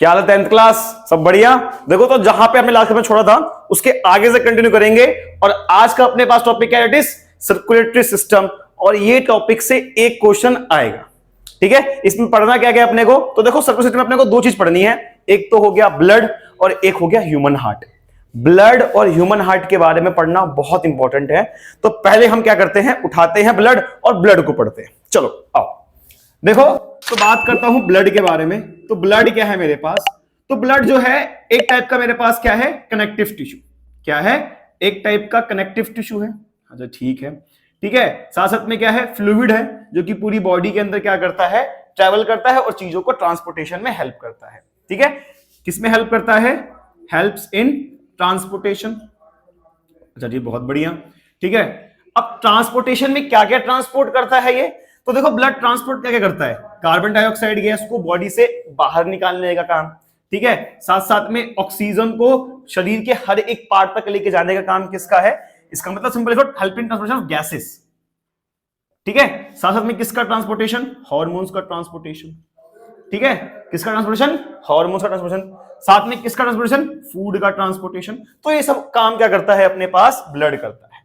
क्या हाल है 10th class? सब बढ़िया? देखो तो जहां पे हमने लास्ट में छोड़ा था उसके आगे से कंटिन्यू करेंगे और आज का अपने पास टॉपिक क्या है? इट इज सर्कुलेटरी सिस्टम और ये टॉपिक से एक क्वेश्चन आएगा। ठीक है, इसमें पढ़ना क्या क्या अपने को? तो देखो सर्कुलेटरी सिस्टम में अपने को दो चीज पढ़नी है, एक तो हो गया ब्लड और एक हो गया ह्यूमन हार्ट। ब्लड और ह्यूमन हार्ट के बारे में पढ़ना बहुत इंपॉर्टेंट है। तो पहले हम क्या करते हैं, उठाते हैं ब्लड और ब्लड को पढ़ते हैं। चलो आओ देखो, तो बात करता हूं ब्लड के बारे में। तो ब्लड क्या है मेरे पास? तो ब्लड जो है एक टाइप का मेरे पास क्या है, कनेक्टिव टिश्यू। क्या है? एक टाइप का कनेक्टिव टिश्यू है। अच्छा ठीक है, ठीक है। साथ साथ में क्या है, फ्लूइड है जो कि पूरी बॉडी के अंदर क्या करता है, ट्रेवल करता है और चीजों को ट्रांसपोर्टेशन में हेल्प करता है। ठीक है, किसमें हेल्प करता है? Helps in transportation. अच्छा जी, बहुत बढ़िया। ठीक है, अब ट्रांसपोर्टेशन में क्या क्या ट्रांसपोर्ट करता है ये? तो देखो ब्लड ट्रांसपोर्ट क्या क्या करता है, कार्बन डाइऑक्साइड गैस को बॉडी से बाहर निकालने का काम। ठीक है, साथ साथ में ऑक्सीजन को शरीर के हर एक पार्ट तक लेके जाने का काम किसका है? इसका मतलब सिंपल है, हेल्पिंग ट्रांसपोर्टेशन ऑफ गैसेस। ठीक है, साथ साथ में किसका ट्रांसपोर्टेशन? हार्मोन्स का ट्रांसपोर्टेशन। ठीक है, किसका ट्रांसपोर्टेशन? हार्मोन्स का ट्रांसपोर्टेशन। साथ में किसका ट्रांसपोर्टेशन? फूड का ट्रांसपोर्टेशन। तो ये सब काम क्या करता है अपने पास? ब्लड करता है।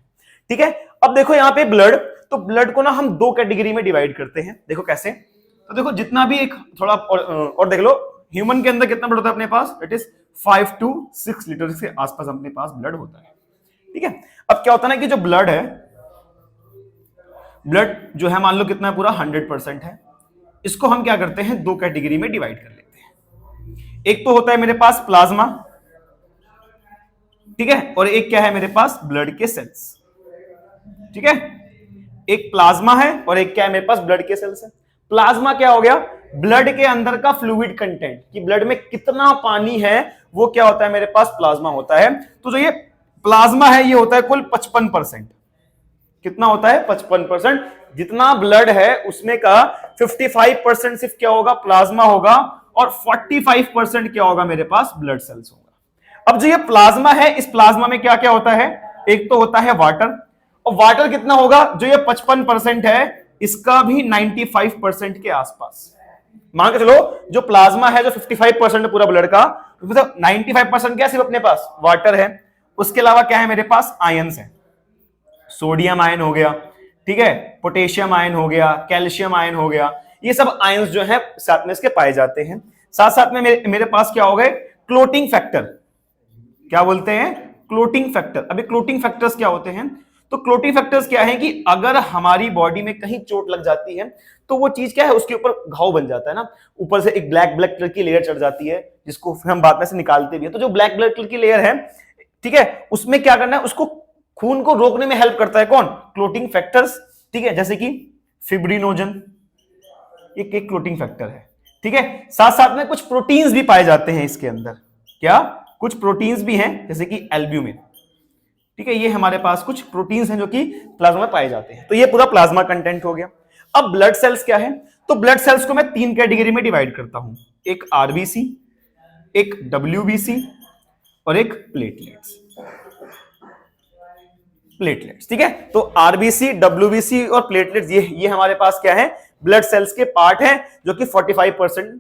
ठीक है, अब देखो यहां पे ब्लड, तो ब्लड को ना हम दो कैटेगरी में डिवाइड करते हैं। देखो कैसे? तो देखो जितना भी एक थोड़ा और देख लो, ह्यूमन के अंदर कितना ब्लड होता है अपने पास? इट इज 5 to 6 लीटर के आसपास अपने पास ब्लड होता है। ठीक है, अब क्या होता है ना कि जो ब्लड है, ब्लड जो है मान लो कितना है, पूरा 100% है। इसको हम क्या करते हैं, दो कैटेगरी में डिवाइड कर लेते हैं। एक तो होता है मेरे पास प्लाज्मा, ठीक है, और एक क्या है मेरे पास? ब्लड के सेल्स। ठीक है, एक प्लाज्मा है और एक क्या है मेरे पास? ब्लड के सेल्स है। प्लाज्मा क्या हो गया? ब्लड के अंदर का फ्लूइड कंटेंट, कि ब्लड में कितना पानी है वो क्या होता है मेरे पास? प्लाज्मा होता है। तो जो ये प्लाज्मा है ये होता है कुल 55%। कितना होता है? 55%। जितना ब्लड है उसमें का 55% सिर्फ क्या होगा? प्लाज्मा होगा, और 45% क्या होगा मेरे पास? ब्लड सेल्स होगा। अब जो ये प्लाज्मा है, इस प्लाज्मा में क्या क्या होता है? एक तो होता है वाटर, और वाटर कितना होगा? जो ये 55% है इसका भी 95% के आसपास। मान के चलो जो प्लाज्मा है, जो 55% पूरा ब्लड का, मतलब 95% क्या सिर्फ अपने पास वाटर है। उसके अलावा क्या है मेरे पास? आयंस है। सोडियम आयन हो गया, ठीक है, पोटेशियम आयन हो गया, कैल्शियम आयन हो गया। ये सब आयंस जो है साथ में इसके पाए जाते हैं। साथ साथ में मेरे पास क्या हो गए? Clotting factor. क्या बोलते हैं? Clotting factor. अभी क्लोटिंग फैक्टर्स क्या होते हैं? तो क्लोटिंग फैक्टर्स क्या है कि अगर हमारी बॉडी में कहीं चोट लग जाती है तो वो चीज क्या है, उसके ऊपर घाव बन जाता है ना, ऊपर से एक ब्लैक ब्लैक कलर की लेयर चढ़ जाती है, जिसको फिर हम बाद में से निकालते भी है। तो जो ब्लैक ब्लैक कलर की लेयर है, ठीक है, उसमें क्या करना है? उसको खून को रोकने में हेल्प करता है कौन? Clotting factors. ठीक है, जैसे कि फिब्रिनोजन, एक क्लोटिंग फैक्टर है। ठीक है, साथ साथ में कुछ प्रोटीन्स भी पाए जाते हैं इसके अंदर। क्या? कुछ प्रोटीन्स भी हैं, जैसे कि एल्ब्यूमिन। ठीक है, ये हमारे पास कुछ प्रोटीन्स हैं जो कि प्लाज्मा में पाए जाते हैं। तो ये पूरा प्लाज्मा कंटेंट हो गया। अब ब्लड सेल्स क्या है? तो ब्लड सेल्स को मैं तीन कैटेगरी में डिवाइड करता हूं, एक आरबीसी, एक डब्ल्यूबीसी और एक प्लेटलेट्स। प्लेटलेट्स, ठीक है। तो आरबीसी, डब्ल्यूबीसी और प्लेटलेट्स, ये हमारे पास क्या है? ब्लड सेल्स के पार्ट हैं जो कि 45%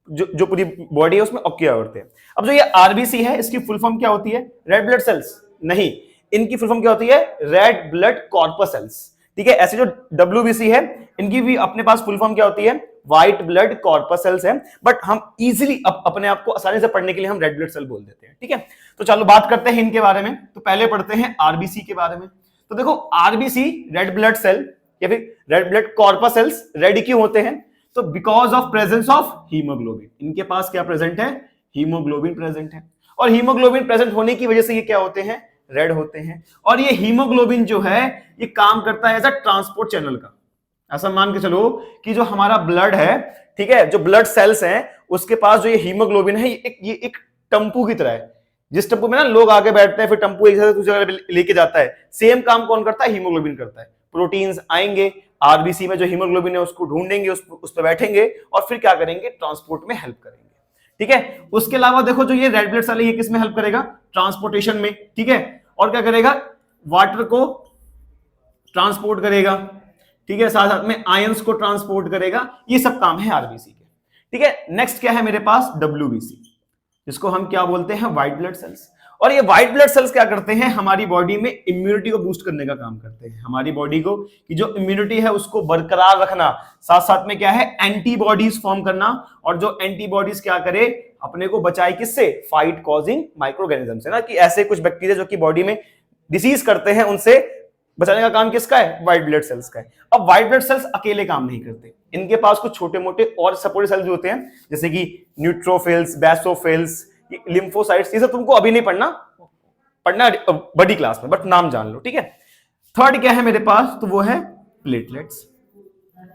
जो पूरी बॉडी है उसमें ऑक्यूपाई होते हैं। अब जो ये आरबीसी है, इसकी फुल फॉर्म क्या होती है? रेड ब्लड सेल्स नहीं, इनकी फुल फॉर्म क्या होती है? Red blood corpuscles. ठीक है, ऐसे जो डब्ल्यूबीसी है इनकी भी अपने पास फुल फॉर्म क्या होती है? व्हाइट ब्लड कॉर्पसेल्स है, बट हम इजीली अपने आप को आसानी से पढ़ने के लिए हम रेड ब्लड सेल बोल देते हैं। ठीक है, तो चलो बात करते हैं इनके बारे में। तो पहले पढ़ते हैं आरबीसी के बारे में। तो देखो आरबीसी, रेड ब्लड सेल या फिर रेड ब्लड कॉर्पसेल्स, रेड क्यों होते हैं? तो because of presence of haemoglobin. इनके पास क्या प्रेजेंट है? हीमोग्लोबिन प्रेजेंट है, और हीमोग्लोबिन प्रेजेंट होने की वजह से ये क्या होते हैं? रेड होते हैं। और ये हीमोग्लोबिन जो है ये काम करता है एज अ ट्रांसपोर्ट चैनल का। ऐसा मान के चलो कि जो हमारा ब्लड है, ठीक है, जो ब्लड सेल्स हैं उसके पास जो ये हीमोग्लोबिन है, ये एक टम्पू की तरह है। जिस टम्पू में ना लोग आगे बैठते हैं, फिर टम्पू एक जगह दूसरी जगह लेके जाता है, सेम काम कौन करता है? हीमोग्लोबिन करता है। प्रोटीन्स आएंगे आरबीसी में, जो हीमोग्लोबिन है उसको ढूंढेंगे, उस पर बैठेंगे और फिर क्या करेंगे? ट्रांसपोर्ट में हेल्प करेंगे। ठीक है, उसके अलावा देखो जो ये रेड ब्लड सेल है ये किस में हेल्प करेगा? ट्रांसपोर्टेशन में। ठीक है, और क्या करेगा? वाटर को ट्रांसपोर्ट करेगा। ठीक है, साथ साथ में आयंस को ट्रांसपोर्ट करेगा। ये सब काम है आरबीसी के। ठीक है। नेक्स्ट क्या है मेरे पास, WBC, जिसको हम क्या बोलते हैं, व्हाइट ब्लड सेल्स। और ये व्हाइट ब्लड सेल्स क्या करते हैं, हमारी बॉडी में इम्यूनिटी को बूस्ट करने का काम करते हैं। हमारी बॉडी को की जो इम्यूनिटी है उसको बरकरार रखना, साथ साथ में क्या है, एंटीबॉडीज फॉर्म करना। और जो एंटीबॉडीज क्या करे, अपने को बचाए किससे, फाइट कॉजिंग माइक्रोऑर्गेनिज्म से ना, कि ऐसे कुछ बैक्टीरिया जो कि बॉडी में डिसीज करते हैं उनसे बचाने का काम किसका है, व्हाइट ब्लड सेल्स का है। अब व्हाइट ब्लड सेल्स अकेले काम नहीं करते, इनके पास कुछ छोटे मोटे और सपोर्टिव सेल्स भी होते हैं, जैसे कि न्यूट्रोफिल्स, बेसोफिल्स, लिम्फोसाइट्स। ये सब तुमको अभी नहीं पढ़ना बड़ी क्लास में, बट नाम जान लो, ठीक है। थर्ड क्या है मेरे पास, तो वो है प्लेटलेट्स,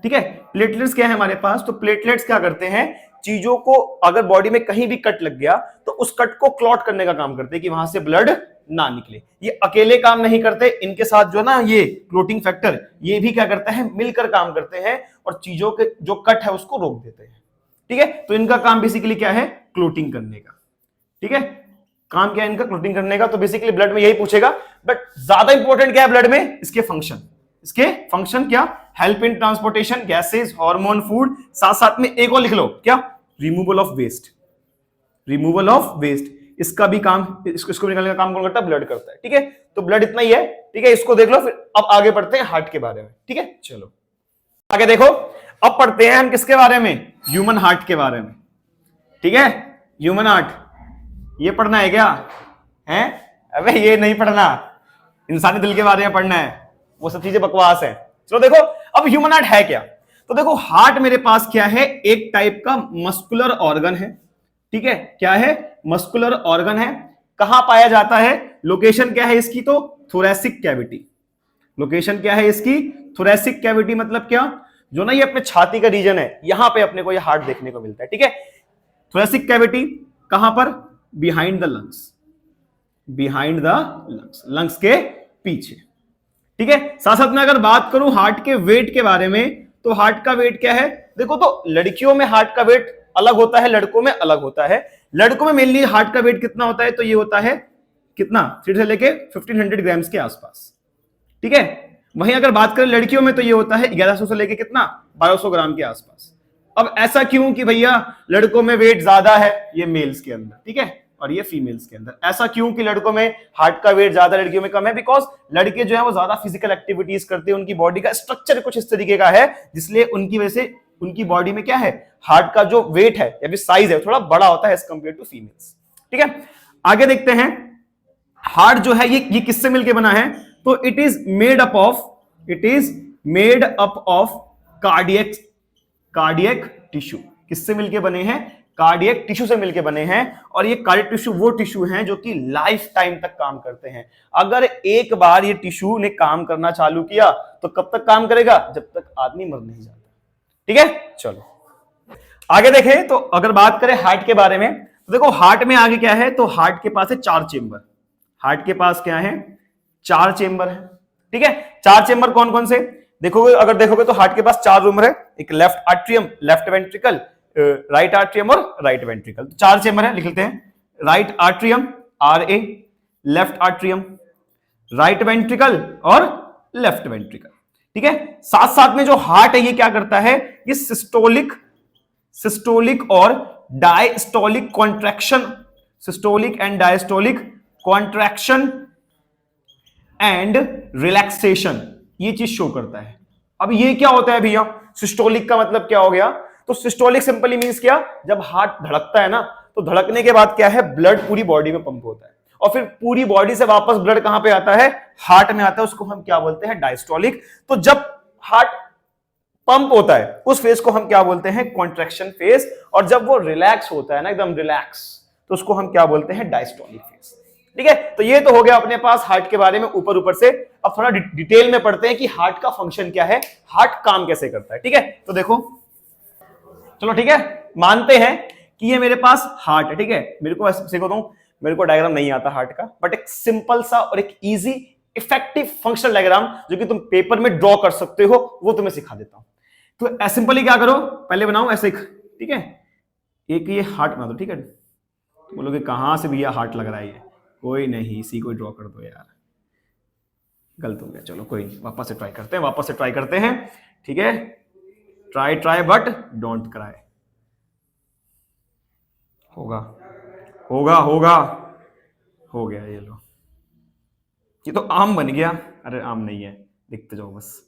ठीक है। प्लेटलेट्स क्या है हमारे पास, तो प्लेटलेट्स क्या करते हैं, चीजों को अगर बॉडी में कहीं भी कट लग गया तो उस कट को क्लॉट करने का काम करते हैं, कि वहां से ब्लड ना निकले। ये अकेले काम नहीं करते, इनके साथ जो ना ये क्लोटिंग फैक्टर, ये भी क्या करता है, मिलकर काम करते हैं और चीजों के जो कट है उसको रोक देते हैं, ठीक है। तो इनका काम बेसिकली क्या है, क्लोटिंग करने का, ठीक है। काम क्या है इनका, क्लोटिंग करने का। तो बेसिकली ब्लड में यही पूछेगा, बट ज्यादा इंपॉर्टेंट क्या है ब्लड में, इसके फंक्शन। इसके फंक्शन क्या, help in transportation gases, hormone, food, साथ साथ में एक और लिख लो, क्या, removal of waste. Removal of waste, इसका भी काम, इसको निकालने का काम कौन करता है, ब्लड करता है, ठीक है। तो ब्लड इतना ही है, ठीक है, इसको देख लो। फिर अब आगे बढ़ते हैं हार्ट के बारे में, ठीक है। चलो आगे देखो, अब पढ़ते हैं हम किसके बारे में, ह्यूमन हार्ट के बारे में, ठीक है। ह्यूमन हार्ट ये पढ़ना है क्या है, अबे ये नहीं पढ़ना, इंसानी दिल के बारे में पढ़ना है, वो सब चीजें बकवास है। चलो देखो अब ह्यूमन हार्ट है क्या, तो देखो हार्ट मेरे पास क्या है, एक टाइप का मस्कुलर ऑर्गन है, ठीक है। क्या है, मस्कुलर ऑर्गन है। कहां पाया जाता है, लोकेशन क्या है इसकी, तो थोरैसिक कैविटी। लोकेशन क्या है इसकी, थोरैसिक कैविटी, मतलब क्या, जो ना ये अपने छाती का रीजन है, यहां पे अपने को ये हार्ट देखने को मिलता है, ठीक है। थोरैसिक कैविटी कहां पर, behind the lungs, behind the lungs, lungs के पीछे, ठीक है। साथ साथ में अगर बात करूं हार्ट के वेट के बारे में, तो हार्ट का वेट क्या है, देखो तो लड़कियों में हार्ट का वेट अलग होता है, लड़कों में अलग होता है। लड़कों में मेनली हार्ट का वेट कितना होता है, तो ये होता है कितना, 3 से लेके 1500 ग्राम्स के आसपास, ठीक है। वहीं अगर बात करें लड़कियों में, तो ये होता है 1100 से लेके कितना, 1200 ग्राम के आसपास। अब ऐसा क्यों कि भैया लड़कों में वेट ज्यादा है, ये मेल्स के अंदर, ठीक है, और ये फीमेल्स के अंदर। ऐसा क्यों कि लड़कों में हार्ट का वेट ज्यादा, लड़कियों में कम है, बिकॉज लड़के जो है वो ज्यादा फिजिकल एक्टिविटीज करते हैं, उनकी बॉडी का स्ट्रक्चर कुछ इस तरीके का है, जिसलिए उनकी वजह से उनकी बॉडी में क्या है, हार्ट का जो वेट है या फिर साइज है थोड़ा बड़ा होता है एज कंपेयर टू फीमेल्स, ठीक है। आगे देखते हैं, हार्ट जो है ये किससे मिलकर बना है, तो it is made up of cardiac tissue. किससे मिलके बने हैं, कार्डियक टिश्यू से मिलके बने हैं। और ये कार्डियक टिश्यू वो टिश्यू हैं जो कि लाइफ टाइम तक काम करते हैं। अगर एक बार ये टिश्यू ने काम करना चालू किया तो कब तक काम करेगा, जब तक आदमी मर नहीं जाता, ठीक है। चलो आगे देखें, तो अगर बात करें हार्ट के बारे में, तो देखो हार्ट में आगे क्या है, तो हार्ट के पास है 4 चेंबर। हार्ट के पास क्या है, 4 चेंबर है, ठीक है। 4 चेंबर कौन कौन से देखोगे, अगर देखोगे तो हार्ट के पास 4 रूम है, एक left atrium, left ventricle, right atrium और राइट वेंट्रिकल। 4 चेंबर है, लिख लेते हैं, right atrium RA, left atrium, right ventricle और लेफ्ट वेंट्रिकल, ठीक है। साथ साथ में जो हार्ट है ये क्या करता है, ये सिस्टोलिक और diastolic contraction, systolic and diastolic contraction and relaxation, ये चीज शो करता है। अब ये क्या होता है भैया, सिस्टोलिक का मतलब क्या हो गया, तो सिस्टोलिक सिंपली मींस क्या, जब हार्ट धड़कता है ना, तो धड़कने के बाद क्या है, ब्लड पूरी बॉडी में पंप होता है और फिर पूरी बॉडी से वापस ब्लड कहां पे आता है, हार्ट में आता है, उसको हम क्या बोलते हैं, डायस्टोलिक। तो जब हार्ट पंप होता है उस फेज को हम क्या बोलते हैं, कॉन्ट्रैक्शन फेज, और जब वो रिलैक्स होता है ना, एकदम रिलैक्स, तो उसको हम क्या बोलते हैं, डायस्टोलिक फेज, ठीक है। तो ये तो हो गया अपने पास हार्ट के बारे में ऊपर ऊपर से। अब थोड़ा डिटेल में पढ़ते हैं कि हार्ट का फंक्शन क्या है, हार्ट काम कैसे करता है, ठीक है। तो देखो चलो ठीक है, मानते हैं कि ये मेरे पास हार्ट है, ठीक है। मेरे को ऐसे सिखा दूं, मेरे को डायग्राम नहीं आता हार्ट का, बट एक सिंपल सा और एक इजी इफेक्टिव फंक्शनल डायग्राम जो कि तुम पेपर में ड्रॉ कर सकते हो, वो तुम्हें सिखा देता हूं। तो सिंपली क्या करो, पहले बनाओ ऐसे, ठीक है, एक ये हार्ट बना दो, ठीक है। तो बोलोगे कहां से भैया हार्ट लग रहा है, ये कोई नहीं, इसी को ड्रॉ कर दो यार, गलत हो गया, चलो कोई नहीं, वापस से ट्राई करते हैं, ठीक है। ट्राई बट डोंट क्राई, होगा होगा होगा, हो गया, ये लो, ये तो आम बन गया। अरे आम नहीं है, देखते जाओ बस।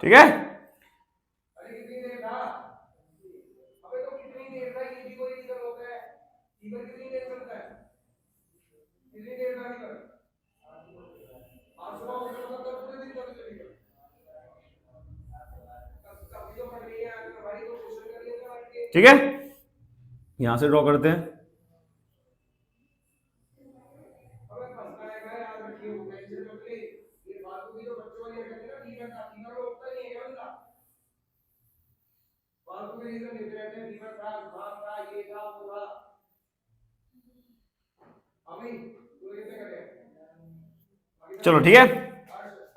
ठीक है, ठीक है, यहां से ड्रॉ करते हैं। चलो ठीक है,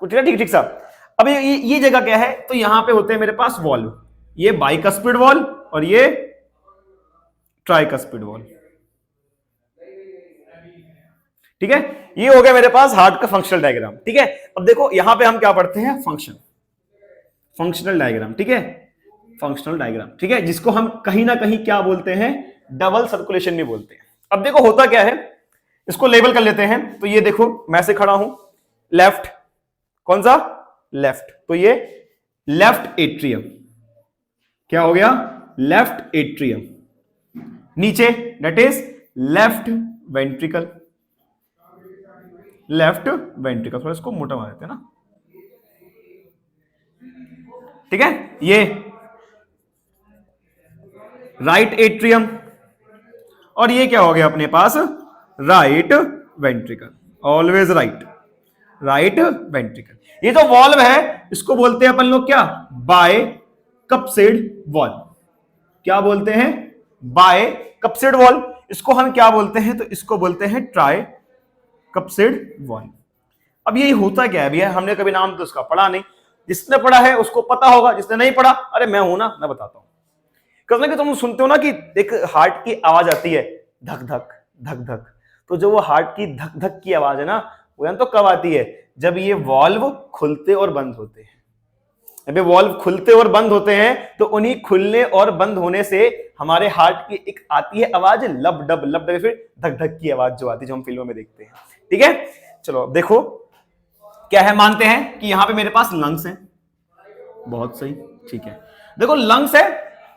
कुछ ठीक ठीक साहब। अब ये जगह क्या है, तो यहां पे होते हैं मेरे पास वॉल्व, ये बाइकस्पिड वॉल्व और ये ट्राइकस्पिड वॉल्व। ठीक है, ये हो गया मेरे पास हार्ट का फंक्शनल डायग्राम। ठीक है, अब देखो यहां पे हम क्या पढ़ते हैं, फंक्शनल डायग्राम। ठीक है, फंक्शनल डायग्राम, ठीक है, जिसको हम कहीं ना कहीं क्या बोलते हैं, डबल सर्कुलेशन भी बोलते हैं। अब देखो होता क्या है, इसको लेबल कर लेते हैं। तो ये देखो मैं से खड़ा हूं, लेफ्ट, कौन सा, लेफ्ट, तो ये लेफ्ट एट्रियम, क्या हो गया, लेफ्ट एट्रियम। नीचे that is left ventricle, left ventricle, थोड़ा इसको मोटा बना देते हैं ना। ठीक है, ये राइट एट्रियम, और ये क्या हो गया अपने पास, right ventricle, always right ventricle. ये जो वॉल्व है इसको बोलते हैं अपन लोग क्या, बाय कप्सिड वॉल्व। क्या बोलते हैं, बाय कप्सिड वॉल्व। इसको हम क्या बोलते हैं, तो इसको बोलते हैं ट्राई कप्सिड वॉल्व। अब ये होता क्या है भैया, हमने कभी नाम तो उसका पढ़ा नहीं, जिसने पढ़ा है उसको पता होगा, जिसने नहीं पढ़ा, अरे मैं हूं ना, मैं बताता हूं। कहते कि तुम सुनते हो ना कि एक हार्ट की आवाज आती है, धक धक धक धक, तो जो वो हार्ट की धक धक की आवाज है ना, वो तो कब आती है, जब ये वॉल्व खुलते और बंद होते हैं। जब ये वॉल्व खुलते और बंद होते हैं तो उन्हीं खुलने और बंद होने से हमारे हार्ट की एक आती है आवाज, लब डब, फिर धक धक की आवाज जो आती है, जो हम फिल्मों में देखते हैं। ठीक है, चलो देखो क्या है, मानते हैं कि यहां पे मेरे पास लंग्स हैं, बहुत सही, ठीक है, देखो लंग्स है,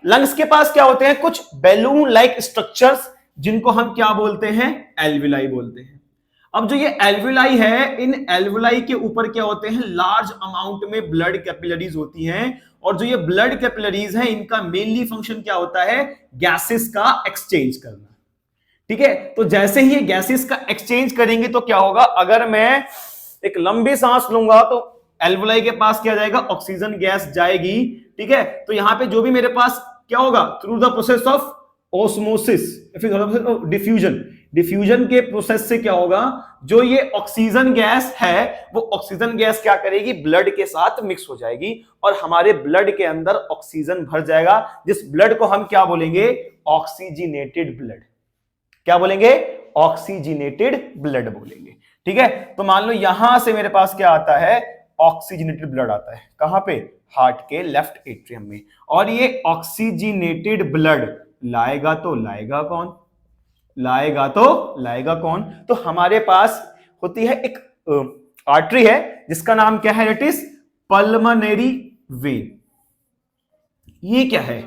लंग्स के पास क्या होते हैं, कुछ बैलून लाइक स्ट्रक्चर्स, जिनको हम क्या बोलते हैं, एल्विलाई बोलते हैं। अब जो ये एल्विलाई है, इन एल्विलाई के ऊपर क्या होते हैं, लार्ज अमाउंट में ब्लड कैपिलरीज होती हैं, और जो ये ब्लड कैपिलरीज हैं, इनका मेनली फंक्शन क्या होता है, गैसेस का एक्सचेंज करना। ठीक है, तो जैसे ही ये गैसेस का एक्सचेंज करेंगे तो क्या होगा, अगर मैं एक लंबी सांस लूंगा तो एल्वुलाई के पास क्या जाएगा, ऑक्सीजन गैस जाएगी। ठीक है, तो यहां पे जो भी मेरे पास क्या होगा, through the process of osmosis, diffusion के प्रोसेस से क्या होगा, जो ये ऑक्सीजन गैस है वो ऑक्सीजन गैस क्या करेगी, ब्लड के साथ मिक्स हो जाएगी और हमारे ब्लड के अंदर ऑक्सीजन भर जाएगा, जिस ब्लड को हम क्या बोलेंगे, ऑक्सीजनेटेड ब्लड। क्या बोलेंगे, ऑक्सीजनेटेड ब्लड बोलेंगे। ठीक है, तो मान लो यहां से मेरे पास क्या आता है, ऑक्सीजनेटेड ब्लड आता है, कहां पे, हार्ट के लेफ्ट एट्रियम में। और ये ऑक्सीजनेटेड ब्लड लाएगा तो लाएगा कौन, तो हमारे पास होती है एक आर्टरी है जिसका नाम क्या है, इट इज पल्मोनरी वेन। ये क्या है,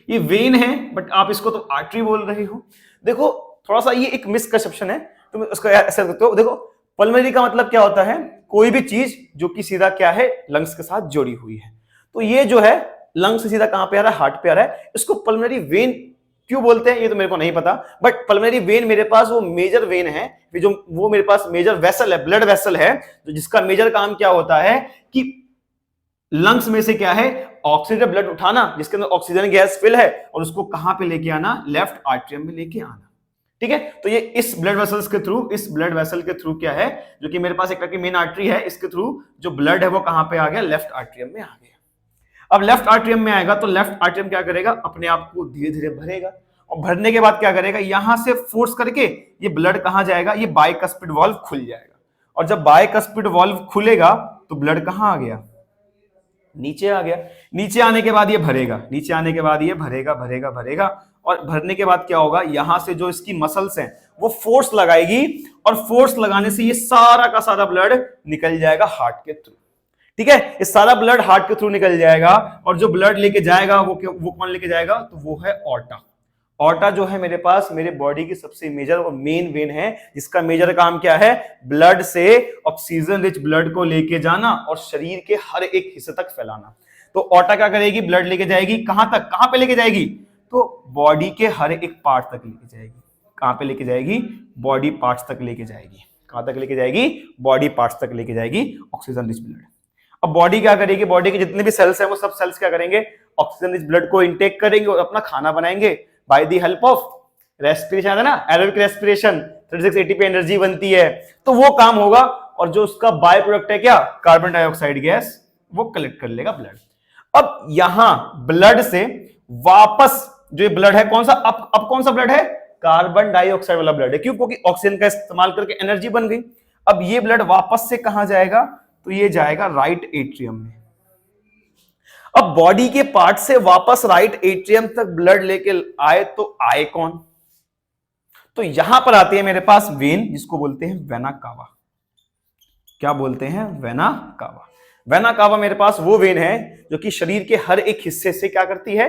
ये वेन है, बट आप इसको तो आर्टरी बोल रहे हो। देखो थोड़ा सा ये एक मिसकंसेप्शन है, तुम उसको ऐसे करते हो। देखो पल्मोनरी का मतलब क्या होता है, कोई भी चीज जो कि सीधा क्या है, लंग्स के साथ जुड़ी हुई है। तो ये जो है लंग्स से सीधा कहां पे आ रहा है, हार्ट पे आ रहा है। इसको पल्मोनरी वेन क्यों बोलते हैं ये तो मेरे को नहीं पता, बट पल्मोनरी वेन मेरे पास वो मेजर वेन है, जो वो मेरे पास मेजर वेसल है, ब्लड वेसल है, तो जिसका मेजर काम क्या होता है कि लंग्स में से क्या है, ऑक्सीजन ब्लड उठाना, जिसके अंदर ऑक्सीजन गैस फिल है, और उसको कहां पे लेके आना, लेफ्ट आर्टरियम में लेके आना। ठीक है, तो ये इस ब्लड वेसल्स के थ्रू, इस ब्लड वेसल के थ्रू क्या है, जो कि मेरे पास एक तरह की मेन आर्टरी है, इसके थ्रू जो ब्लड है वो कहां पे आ गया, लेफ्ट आर्टरियम में आ गया। अब लेफ्ट आर्टरियम में आएगा तो लेफ्ट आर्टरियम क्या करेगा, अपने आप को धीरे धीरे भरेगा, और भरने के बाद क्या करेगा, यहां से फोर्स करके ये ब्लड कहां जाएगा, ये बाइकस्पिड वाल्व खुल जाएगा। और जब बाइकस्पिड वाल्व खुलेगा तो ब्लड कहां आ गया, नीचे आ गया। नीचे आने के बाद ये भरेगा, नीचे आने के बाद ये भरेगा भरेगा भरेगा, और भरने के बाद क्या होगा, यहां से जो इसकी मसल्स हैं वो फोर्स लगाएगी, और फोर्स लगाने से ये सारा का सारा ब्लड निकल जाएगा हार्ट के थ्रू। ठीक है, ये सारा ब्लड हार्ट के थ्रू निकल जाएगा, और जो ब्लड लेके जाएगा वो कौन लेके जाएगा, तो वो है ऑर्टा। ऑर्टा जो है मेरे पास मेरे बॉडी की सबसे मेजर और मेन वेन है, जिसका मेजर काम क्या है, ब्लड से ऑक्सीजन रिच ब्लड को लेके जाना और शरीर के हर एक हिस्से तक फैलाना। तो ऑर्टा क्या करेगी, ब्लड लेके जाएगी कहां तक, कहां पे लेके जाएगी, तो बॉडी के हर एक पार्ट तक लेके जाएगी। कहां पे लेके जाएगी, बॉडी पार्ट्स तक लेके जाएगी। कहां तक लेके जाएगी, बॉडी पार्ट्स तक लेके जाएगी ऑक्सीजन रिच ब्लड। अब बॉडी क्या करेगी, बॉडी के जितने भी सेल्स हैं वो सब सेल्स क्या करेंगे, ऑक्सीजन रिच ब्लड को इनटेक करेंगे और अपना खाना बनाएंगे by the help of respiration, है ना, एरोबिक रेस्पिरेशन। 36 ATP एनर्जी बनती है, तो वो काम होगा, और जो उसका बाय प्रोडक्ट है क्या, कार्बन डाइऑक्साइड गैस, वो कलेक्ट कर लेगा ब्लड। अब यहां ब्लड से वापस जो ये ब्लड है कौन सा, अब कौन सा ब्लड है, कार्बन डाइऑक्साइड वाला ब्लड है। क्यों, क्योंकि ऑक्सीजन का इस्तेमाल करके एनर्जी बन गई। अब ये ब्लड वापस से कहां जाएगा, तो ये जाएगा राइट एट्रियम में। अब बॉडी के पार्ट से वापस राइट एट्रियम तक ब्लड लेके आए तो आए कौन, तो यहां पर आती है मेरे पास वेन, जिसको बोलते हैं वेना कावा। क्या बोलते हैं, वेना कावा। वेना कावा मेरे पास वो वेन है जो कि शरीर के हर एक हिस्से से क्या करती है,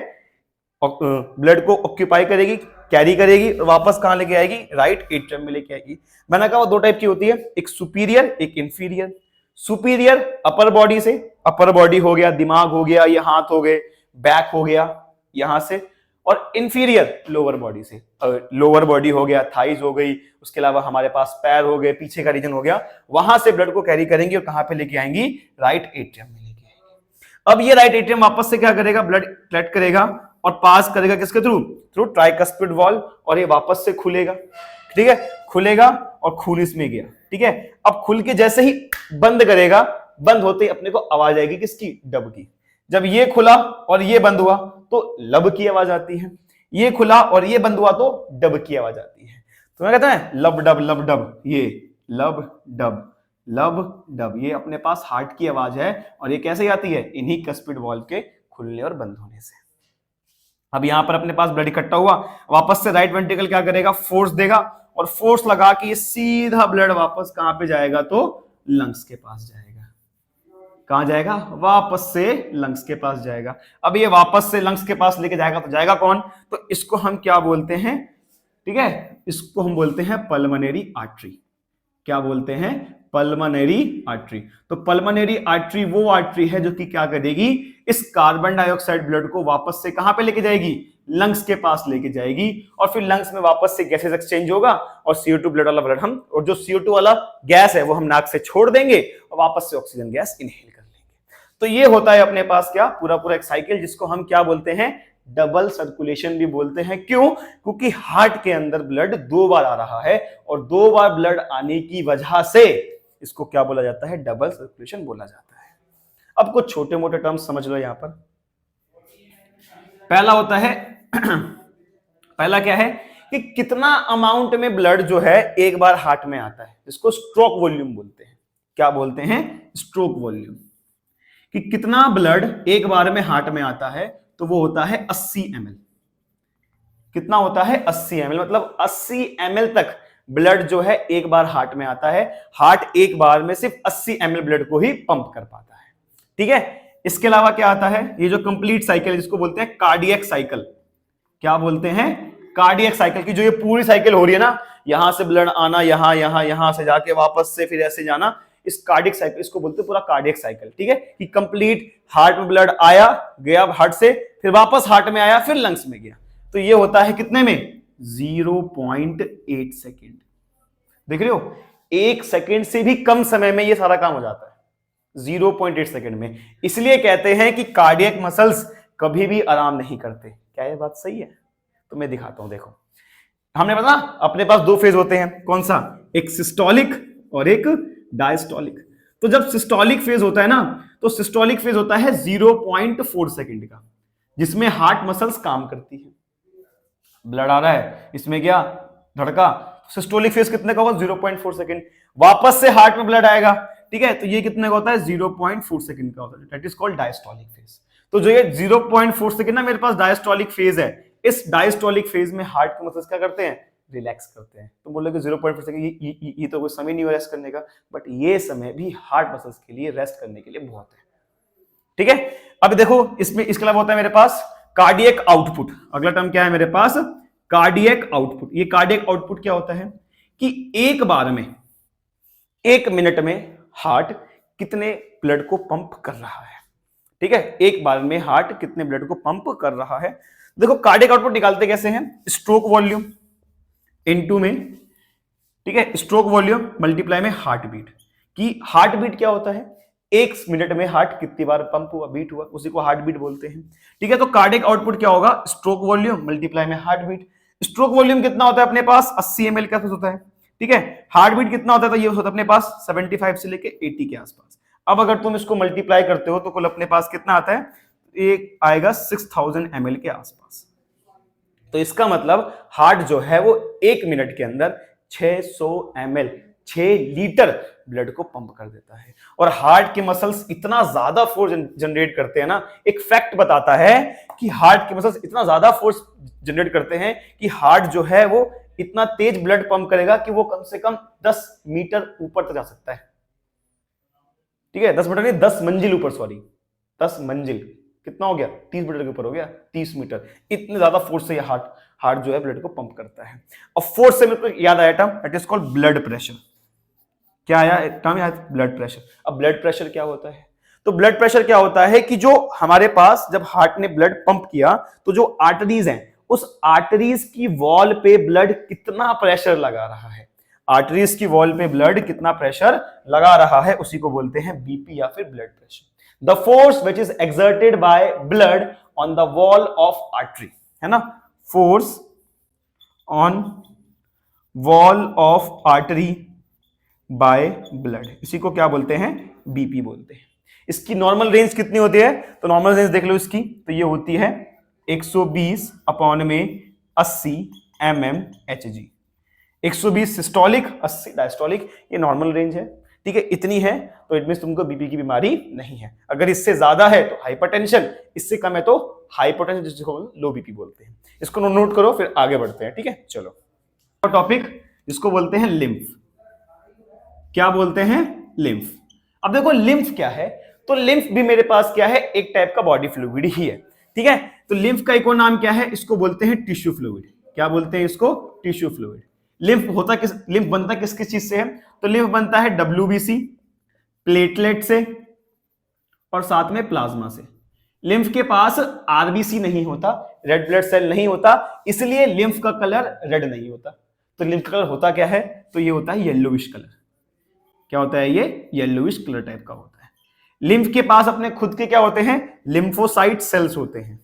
ब्लड को ऑक्यूपाई करेगी, कैरी करेगी, और वापस कहां लेके आएगी, राइट एट्रियम में लेके आएगी। वेना कावा दो टाइप की होती है, एक सुपीरियर एक इंफीरियर। सुपीरियर अपर बॉडी से, अपर बॉडी हो गया, दिमाग हो गया, ये हाथ हो गए, बैक हो गया यहां से, और इंफीरियर लोअर बॉडी से, लोअर बॉडी हो गया, थाइज हो गई, उसके अलावा हमारे पास पैर हो गए, पीछे का रीजन हो गया, वहां से ब्लड को कैरी करेंगी और कहां पे लेके आएंगी, राइट एट्रियम में लेके आएंगी। अब ये राइट एट्रियम वापस से क्या करेगा, ब्लड कलेक्ट करेगा और पास करेगा किसके थ्रू, थ्रू ट्राइकस्पिड वाल्व, और ये वापस से खुलेगा। ठीक है, खुलेगा और खून इसमें गया। ठीक है, अब खुल के जैसे ही बंद करेगा, बंद होते ही अपने को आवाज आएगी किसकी, डब की। जब ये खुला और ये बंद हुआ तो लब की आवाज आती है, ये खुला और ये बंद हुआ तो डब की आवाज आती है। तो मैं कहता है लब डब, ये लब डब, ये अपने पास हार्ट की आवाज है, और ये कैसे आती है, इन्हीं कस्पिड वाल्व के खुलने और बंद होने से। अब यहां पर अपने पास ब्लड इकट्ठा हुआ, वापस से राइट वेंट्रिकल क्या करेगा, फोर्स देगा, और फोर्स लगा के ये सीधा ब्लड वापस कहां पे जाएगा, तो लंग्स के पास जाएगा। कहां जाएगा, वापस से लंग्स के पास जाएगा। अब ये वापस से लंग्स के पास लेके जाएगा तो जाएगा कौन, तो इसको हम क्या बोलते हैं, ठीक है, इसको हम बोलते हैं पल्मोनरी आर्टरी। क्या बोलते हैं, पल्मोनरी आर्टरी। तो पल्मोनरी आर्टरी वो आर्टरी है जो कि क्या करेगी, इस कार्बन डाइऑक्साइड ब्लड को वापस से कहां पे लेके जाएगी, लंग्स के पास लेके जाएगी, और फिर लंग्स में वापस से गैसेस एक्सचेंज होगा, और CO2 ब्लड वाला ब्लड हम, और जो CO2 वाला गैस है वो हम नाक से छोड़ देंगे और वापस से ऑक्सीजन गैस इनहेल कर लेंगे। तो ये होता है अपने पास क्या, पूरा एक साइकिल, जिसको हम क्या बोलते हैं, डबल सर्कुलेशन भी बोलते हैं। क्यों, क्योंकि हार्ट के अंदर ब्लड 2 बार आ रहा है, और 2 बार ब्लड आने की वजह से इसको क्या बोला जाता है, डबल सर्कुलेशन बोला जाता है। अब कुछ छोटे मोटे टर्म्स समझ लो यहां पर। पहला होता है पहला क्या है कि कितना अमाउंट में ब्लड जो है एक बार हार्ट में आता है, जिसको स्ट्रोक वॉल्यूम बोलते हैं। क्या बोलते हैं, स्ट्रोक वॉल्यूम। कि कितना ब्लड एक बार में हार्ट में आता है, तो वो होता है 80 ml। कितना होता है, 80 ml, मतलब 80 ml तक ब्लड जो है एक बार हार्ट में आता है। हार्ट एक बार में सिर्फ 80 ml ब्लड को ही पंप कर पाता है। ठीक है, इसके अलावा क्या आता है, ये जो कंप्लीट साइकिल है जिसको बोलते हैं कार्डियक साइकिल। क्या बोलते हैं, कार्डियक साइकिल की जो ये पूरी साइकिल हो रही है ना, यहां से ब्लड आना, यहां से जाके वापस से फिर ऐसे जाना, इस कार्डियक साइकिल, इसको बोलते हैं पूरा कार्डियक साइकिल। ठीक है, कि कंप्लीट हार्ट में ब्लड आया, गया हार्ट से, फिर वापस हार्ट में आया, फिर लंग्स में गया। तो ये होता है कितने में, 0.8 सेकेंड। देख रहे हो, 1 सेकेंड से भी कम समय में ये सारा काम हो जाता है, 0.8 सेकेंड में। इसलिए कहते हैं कि कार्डियक मसल्स कभी भी आराम नहीं करते। क्या ये बात सही है? तो मैं दिखाता हूं, देखो, हमने पता अपने पास 2 फेज होते हैं, कौन सा, एक सिस्टोलिक और एक डायस्टोलिक। तो जब सिस्टोलिक फेज होता है ना, तो सिस्टोलिक फेज होता है 0.4 सेकेंड का, जिसमें हार्ट मसल्स काम करती है। ब्लड आ रहा है, इसमें क्या धड़का, सिस्टोलिक फेज कितने का होगा 0.4 सेकंड, वापस से हार्ट में ब्लड आएगा, ठीक है, तो ये कितने का होता है 0.4 सेकंड का होता है, that is called diastolic phase. तो जो ये 0.4 सेकंड ना मेरे पास डायस्टोलिक फेज है, इस डायस्टोलिक फेज में हार्ट के मसल्स क्या करते हैं, रिलैक्स करते हैं। तो बोलोगे 0.4 सेकंड ये तो कोई समय नहीं हो रेस्ट करने का, बट ये समय भी हार्ट मसल्स के लिए रेस्ट करने के लिए बहुत है, ठीक है। अब देखो इसमें इसके अलावा होता है मेरे पास कार्डियक आउटपुट। अगला टर्म क्या है मेरे पास, कार्डियक आउटपुट। ये कार्डियक आउटपुट क्या होता है कि एक बार में, एक मिनट में हार्ट कितने ब्लड को पंप कर रहा है, ठीक है, एक बार में हार्ट कितने ब्लड को पंप कर रहा है। देखो कार्डियक आउटपुट निकालते कैसे हैं, स्ट्रोक वॉल्यूम इनटू में, ठीक है, स्ट्रोक वॉल्यूम मल्टीप्लाई में हार्ट बीट, कि हार्ट बीट क्या होता है, एक मिनट में हार्ट कितनी बार पंप हुआ, बीट हुआ, उसी को हार्ट बीट बोलते हैं, ठीक है। तो कार्डियक आउटपुट क्या होगा, स्ट्रोक वॉल्यूम मल्टीप्लाई में हार्ट बीट। स्ट्रोक वॉल्यूम कितना होता है अपने पास 80 ml का होता है, ठीक है। हार्ट बीट कितना होता है, तो ये होता है अपने पास 75 से लेके 80 के आसपास। अब अगर तुम इसको मल्टीप्लाई करते हो तो कुल अपने पास कितना आता है, एक आएगा 6000 ml के आसपास। तो इसका मतलब हार्ट जो है वो एक मिनट के अंदर 600 ml 6 लीटर ब्लड को पंप कर देता है। और हार्ट के मसल्स इतना ज्यादा फोर्स जनरेट करते हैं ना, एक फैक्ट बताता है कि हार्ट के मसल्स इतना ज्यादा फोर्स जनरेट करते हैं कि हार्ट जो है वो इतना तेज ब्लड पंप करेगा कि वो कम से कम 10 मीटर ऊपर तक जा सकता है, ठीक है, 10 मीटर नहीं 10 मंजिल ऊपर, सॉरी 10 मंजिल कितना हो गया 30 मीटर के ऊपर हो गया, 30 मीटर, इतने ज्यादा फोर्स से हार्ट जो है ब्लड को पंप करता है। और फोर्स से मेरे को याद आया term, it is called blood pressure. क्या आया टर्म याद, ब्लड प्रेशर। अब ब्लड प्रेशर क्या होता है, तो ब्लड प्रेशर क्या होता है कि जो हमारे पास जब हार्ट ने ब्लड पंप किया तो जो आर्टरीज हैं उस आर्टरीज की वॉल पे ब्लड कितना प्रेशर लगा रहा है, आर्टरीज की वॉल पे ब्लड कितना प्रेशर लगा रहा है, उसी को बोलते हैं बीपी या फिर blood pressure. The force which is exerted by blood on the wall of artery, है ना, force on wall of artery by blood, इसी को क्या बोलते हैं, बीपी बोलते हैं। इसकी नॉर्मल रेंज कितनी होती है, तो नॉर्मल रेंज देख लो इसकी, तो ये होती है 120 अपॉन में 80 mmHg। 120 सिस्टोलिक, 80 डायस्टोलिक, ये नॉर्मल रेंज है, ठीक है, इतनी है तो इट मींस तुमको बीपी की बीमारी नहीं है। अगर इससे ज्यादा है तो हाइपरटेंशन, इससे कम है तो हाइपोटेंशन, जिसको लो बीपी बोलते हैं। इसको नोट करो फिर आगे बढ़ते हैं, ठीक है। चलो टॉपिक जिसको बोलते हैं लिम्फ, क्या बोलते हैं, लिम्फ। अब देखो लिम्फ क्या है, तो लिम्फ भी मेरे पास क्या है, एक टाइप का बॉडी फ्लूइड ही है, ठीक है। तो लिम्फ का एक और नाम क्या है, इसको बोलते हैं टिश्यू फ्लूइड। क्या बोलते हैं इसको, टिश्यू फ्लूइड। लिम्फ होता किस, लिम्फ बनता किस किस चीज से है, तो लिम्फ बनता है WBC, प्लेटलेट से और साथ में प्लाज्मा से। लिम्फ के पास RBC नहीं होता, रेड ब्लड सेल नहीं होता, इसलिए लिम्फ का कलर रेड नहीं होता। तो लिम्फ का कलर होता क्या है, तो ये होता है येलोविश कलर। क्या होता है, ये येलोविश कलर टाइप का होता है। लिम्फ के पास अपने खुद के क्या होते हैं, लिम्फोसाइट सेल्स होते हैं।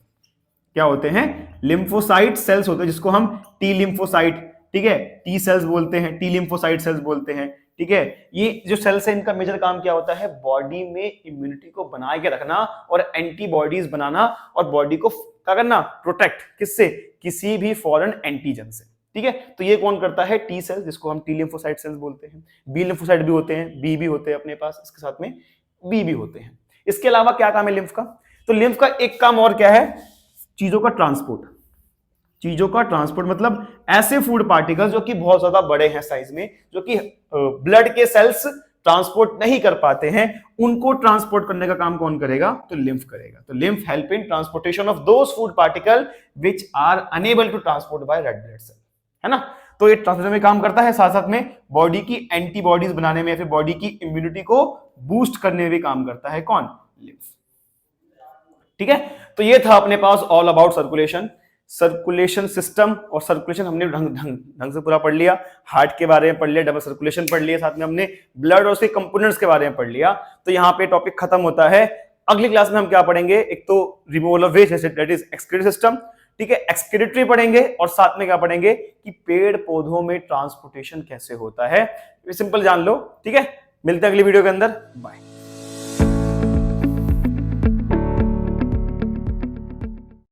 क्या होते हैं, लिम्फोसाइट सेल्स होते हैं, जिसको हम टी लिम्फोसाइट, ठीक है, टी सेल्स बोलते हैं, टी लिम्फोसाइट सेल्स बोलते हैं, ठीक है। ये जो सेल्स है इनका मेजर काम क्या होता है, बॉडी में इम्यूनिटी को बना के रखना और एंटीबॉडीज बनाना और बॉडी को क्या करना, प्रोटेक्ट, किससे, किसी भी फॉरेन एंटीजन से, ठीक है। तो ये कौन करता है, टी सेल्स, जिसको हम टी लिम्फोसाइट सेल्स बोलते हैं। बी लिम्फोसाइट भी होते हैं, बी भी होते हैं अपने पास, इसके साथ में बी भी होते हैं। इसके अलावा क्या काम है लिम्फ का, तो लिम्फ का एक काम और क्या है, चीजों का ट्रांसपोर्ट। चीजों का ट्रांसपोर्ट मतलब ऐसे फूड पार्टिकल्स जो कि बहुत ज्यादा बड़े हैं साइज में, जो कि ब्लड के सेल्स ट्रांसपोर्ट नहीं कर पाते हैं, उनको ट्रांसपोर्ट करने का काम कौन करेगा, तो लिम्फ करेगा। तो lymph help in transportation of those food particle which are unable to transport by red blood cell, है ना। तो ये ट्रांसपोर्टेशन में काम करता है, साथ साथ में बॉडी की एंटीबॉडीज बनाने में या फिर बॉडी की इम्यूनिटी को बूस्ट करने में भी काम करता है, कौन, लिम्फ, ठीक है। तो ये था अपने पास all about circulation, circulation system. और सर्कुलेशन हमने ढंग से पूरा पढ़ लिया, हार्ट के बारे में पढ़ लिया, डबल सर्कुलेशन पढ़ लिया, साथ में हमने ब्लड और उसके कंपोनेंट्स के बारे में पढ़ लिया। तो यहाँ पे टॉपिक खत्म होता है। अगली क्लास में हम क्या पढ़ेंगे, एक तो removal of waste, that is excretory system, ठीक है, एक्सक्रीटरी पढ़ेंगे, और साथ में क्या पढ़ेंगे कि पेड़ पौधों में ट्रांसपोर्टेशन कैसे होता है। सिंपल जान लो, ठीक है। मिलते हैं अगली वीडियो के अंदर, बाय।